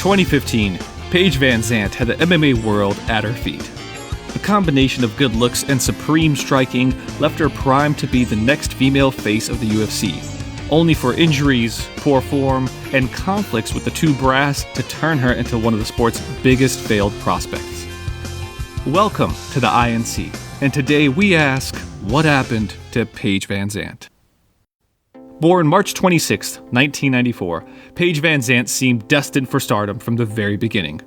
2015, Paige Vanzant had the MMA world at her feet. A combination of good looks and supreme striking left her primed to be the next female face of the UFC, only for injuries, poor form, and conflicts with the two brass to turn her into one of the sport's biggest failed prospects. Welcome to the INC, and today we ask, what happened to Paige Vanzant? Born March 26, 1994, Paige Vanzant seemed destined for stardom from the very beginning.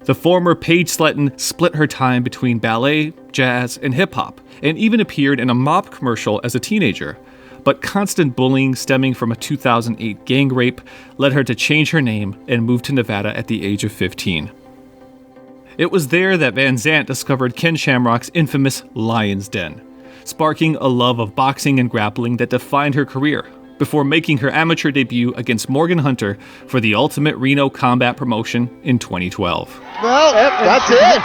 The former Paige Sletton split her time between ballet, jazz, and hip-hop, and even appeared in a mop commercial as a teenager. But constant bullying stemming from a 2008 gang rape led her to change her name and move to Nevada at the age of 15. It was there that Vanzant discovered Ken Shamrock's infamous Lion's Den, sparking a love of boxing and grappling that defined her career, before making her amateur debut against Morgan Hunter for the Ultimate Reno Combat promotion in 2012. Well, that's it.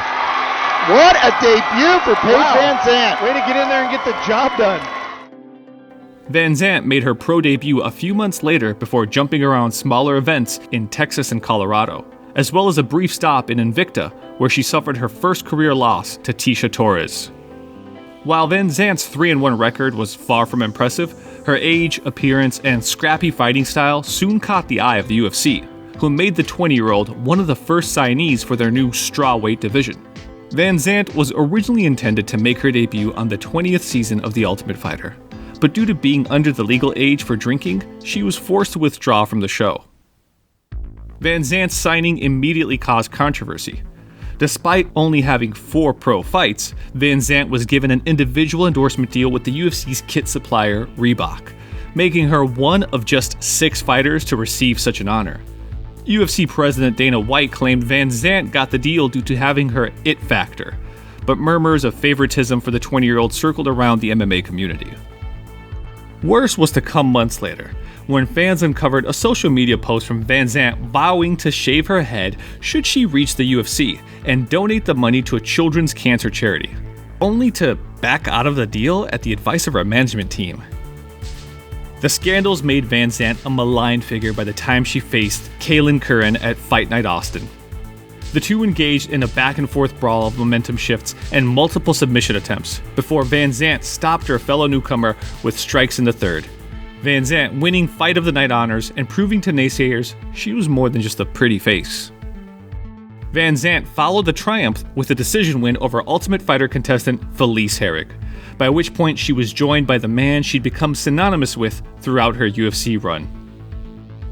What a debut for Paige Vanzant. Way to get in there and get the job done. Vanzant made her pro debut a few months later before jumping around smaller events in Texas and Colorado, as well as a brief stop in Invicta, where she suffered her first career loss to Tecia Torres. While Vanzant's 3-1 record was far from impressive, her age, appearance, and scrappy fighting style soon caught the eye of the UFC, who made the 20-year-old one of the first signees for their new strawweight division. Vanzant was originally intended to make her debut on the 20th season of The Ultimate Fighter, but due to being under the legal age for drinking, she was forced to withdraw from the show. Vanzant's signing immediately caused controversy. Despite only having 4 pro fights, Vanzant was given an individual endorsement deal with the UFC's kit supplier, Reebok, making her one of just 6 fighters to receive such an honor. UFC President Dana White claimed Vanzant got the deal due to having her it factor, but murmurs of favoritism for the 20-year-old circled around the MMA community. Worse was to come months later, when fans uncovered a social media post from Vanzant vowing to shave her head should she reach the UFC and donate the money to a children's cancer charity, only to back out of the deal at the advice of her management team. The scandals made Vanzant a maligned figure by the time she faced Kaylin Curran at Fight Night Austin. The two engaged in a back-and-forth brawl of momentum shifts and multiple submission attempts before Vanzant stopped her fellow newcomer with strikes in the third. Vanzant winning Fight of the Night honors and proving to naysayers she was more than just a pretty face. Vanzant followed the triumph with a decision win over Ultimate Fighter contestant Felice Herrig, by which point she was joined by the man she'd become synonymous with throughout her UFC run.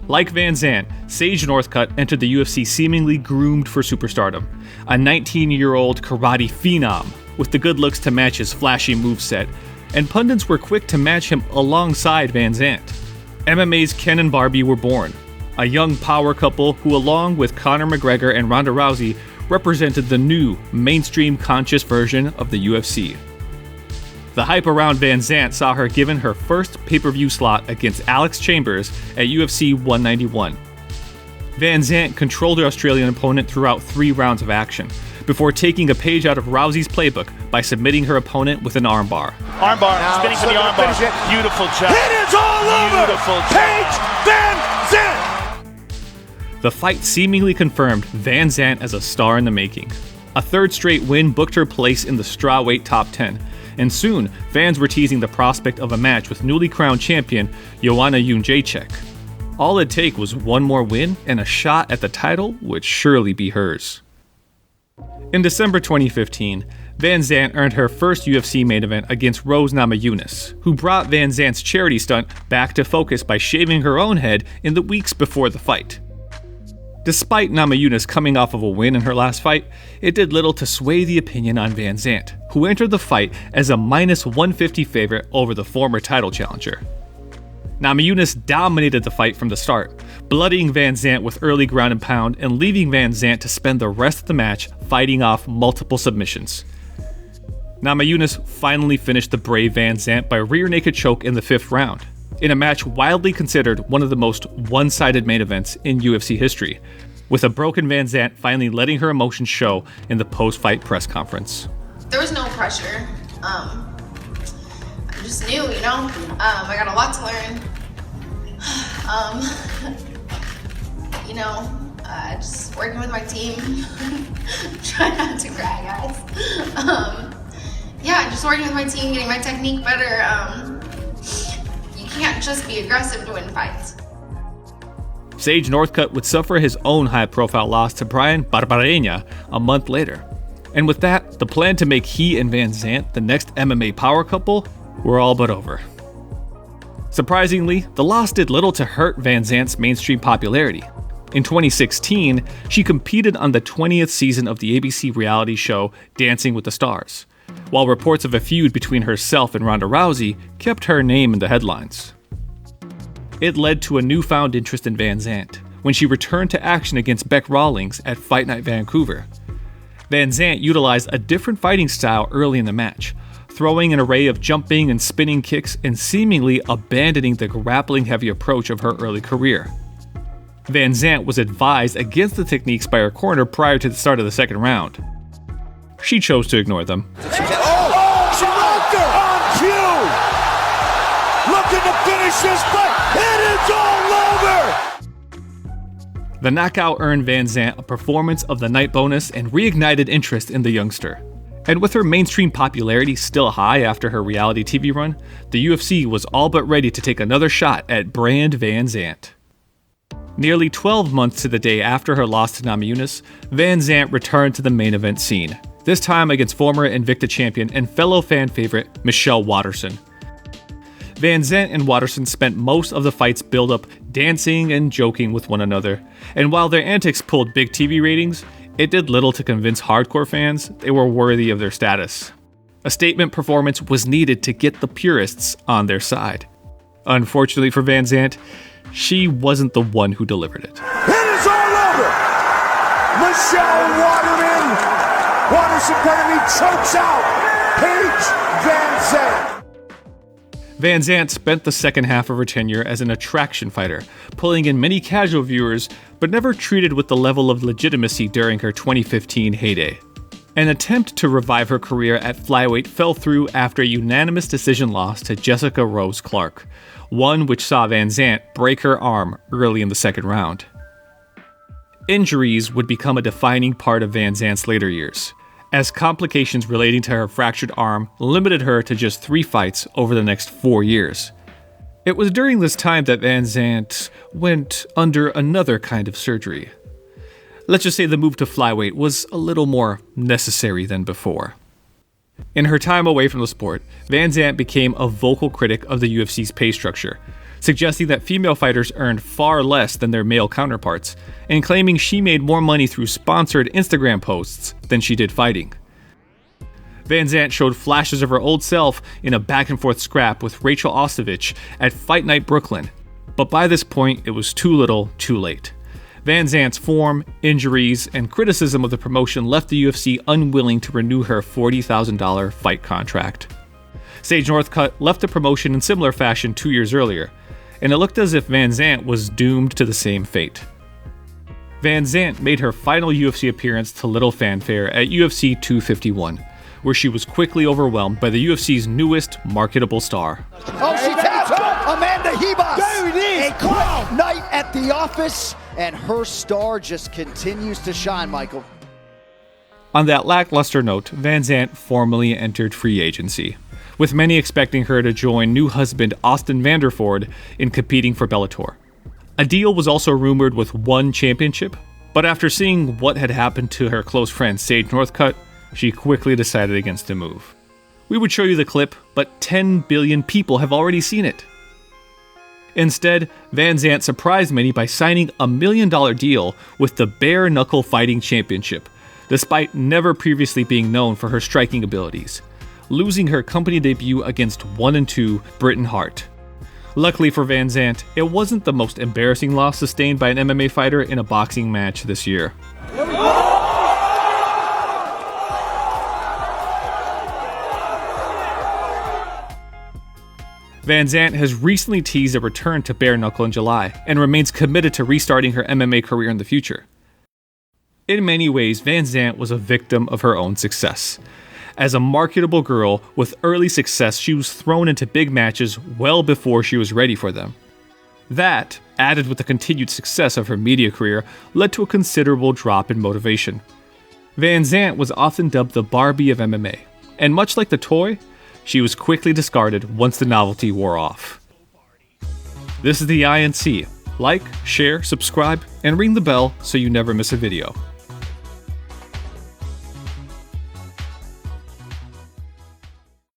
Like Vanzant, Sage Northcutt entered the UFC seemingly groomed for superstardom, a 19-year-old karate phenom with the good looks to match his flashy moveset, and pundits were quick to match him alongside Vanzant. MMA's Ken and Barbie were born, a young power couple who, along with Conor McGregor and Ronda Rousey, represented the new, mainstream conscious version of the UFC. The hype around Vanzant saw her given her first pay-per-view slot against Alex Chambers at UFC 191. Vanzant controlled her Australian opponent throughout 3 rounds of action, before taking a page out of Rousey's playbook by submitting her opponent with an armbar. Armbar, spinning for the armbar. Beautiful job. It is all over! Beautiful job. Paige Vanzant! The fight seemingly confirmed Vanzant as a star in the making. A 3rd straight win booked her place in the strawweight top 10, and soon fans were teasing the prospect of a match with newly crowned champion Joanna Jędrzejczyk. All it'd take was one more win and a shot at the title would surely be hers. In December 2015, Vanzant earned her first UFC main event against Rose Namajunas, who brought Vanzant's charity stunt back to focus by shaving her own head in the weeks before the fight. Despite Namajunas coming off of a win in her last fight, it did little to sway the opinion on Vanzant, who entered the fight as a -150 favorite over the former title challenger. Namajunas dominated the fight from the start, bloodying Vanzant with early ground and pound and leaving Vanzant to spend the rest of the match fighting off multiple submissions. Namajunas finally finished the brave Vanzant by rear naked choke in the 5th round, in a match widely considered one of the most one-sided main events in UFC history, with a broken Vanzant finally letting her emotions show in the post-fight press conference. There was no pressure. I just knew, I got a lot to learn. Just working with my team. Try not to cry, guys. Yeah, just working with my team, getting my technique better. You can't just be aggressive to win fights. Sage Northcutt would suffer his own high-profile loss to Brian Barbarena a month later. And with that, the plan to make he and Vanzant the next MMA power couple were all but over. Surprisingly, the loss did little to hurt Vanzant's mainstream popularity. In 2016, she competed on the 20th season of the ABC reality show Dancing with the Stars, while reports of a feud between herself and Ronda Rousey kept her name in the headlines. It led to a newfound interest in Vanzant when she returned to action against Bec Rawlings at Fight Night Vancouver. Vanzant utilized a different fighting style early in the match, throwing an array of jumping and spinning kicks and seemingly abandoning the grappling-heavy approach of her early career. Vanzant was advised against the techniques by her corner prior to the start of the second round. She chose to ignore them. Oh, she knocked her on cue. Looking to finish this fight. It is all over. The knockout earned Vanzant a Performance of the Night bonus and reignited interest in the youngster. And with her mainstream popularity still high after her reality TV run, the UFC was all but ready to take another shot at Brand Vanzant. Nearly 12 months to the day after her loss to Namajunas, Vanzant returned to the main event scene, this time against former Invicta champion and fellow fan favorite Michelle Waterson. Vanzant and Waterson spent most of the fight's build-up dancing and joking with one another, and while their antics pulled big TV ratings, it did little to convince hardcore fans they were worthy of their status. A statement performance was needed to get the purists on their side. Unfortunately for Vanzant, she wasn't the one who delivered it. It is all over. Michelle Waterson penalty chokes out Paige Vanzant. Vanzant spent the second half of her tenure as an attraction fighter, pulling in many casual viewers, but never treated with the level of legitimacy during her 2015 heyday. An attempt to revive her career at flyweight fell through after a unanimous decision loss to Jessica Rose Clark, one which saw Vanzant break her arm early in the second round. Injuries would become a defining part of Vanzant's later years, as complications relating to her fractured arm limited her to just 3 fights over the next 4 years. It was during this time that Vanzant went under another kind of surgery. Let's just say the move to flyweight was a little more necessary than before. In her time away from the sport, Vanzant became a vocal critic of the UFC's pay structure, suggesting that female fighters earned far less than their male counterparts, and claiming she made more money through sponsored Instagram posts than she did fighting. Vanzant showed flashes of her old self in a back-and-forth scrap with Rachel Ostovich at Fight Night Brooklyn, but by this point it was too little, too late. Vanzant's form, injuries, and criticism of the promotion left the UFC unwilling to renew her $40,000 fight contract. Sage Northcutt left the promotion in similar fashion 2 years earlier, and it looked as if Vanzant was doomed to the same fate. Vanzant made her final UFC appearance to little fanfare at UFC 251, where she was quickly overwhelmed by the UFC's newest marketable star. Oh, she tapped Amanda Ribas. There it is. A quick night at the office, and her star just continues to shine, Michael. On that lackluster note, Vanzant formally entered free agency, with many expecting her to join new husband Austin Vanderford in competing for Bellator. A deal was also rumored with one championship, but after seeing what had happened to her close friend Sage Northcutt, she quickly decided against the move. We would show you the clip, but 10 billion people have already seen it. Instead, Vanzant surprised many by signing a $1 million deal with the Bare Knuckle Fighting Championship, despite never previously being known for her striking abilities, losing her company debut against 1-2 Britain Hart. Luckily for Vanzant, it wasn't the most embarrassing loss sustained by an MMA fighter in a boxing match this year. Vanzant has recently teased a return to bare knuckle in July and remains committed to restarting her MMA career in the future. In many ways, Vanzant was a victim of her own success. As a marketable girl with early success, she was thrown into big matches well before she was ready for them. That, added with the continued success of her media career, led to a considerable drop in motivation. Vanzant was often dubbed the Barbie of MMA, and much like the toy, she was quickly discarded once the novelty wore off. This is the INC. Like, share, subscribe, and ring the bell so you never miss a video.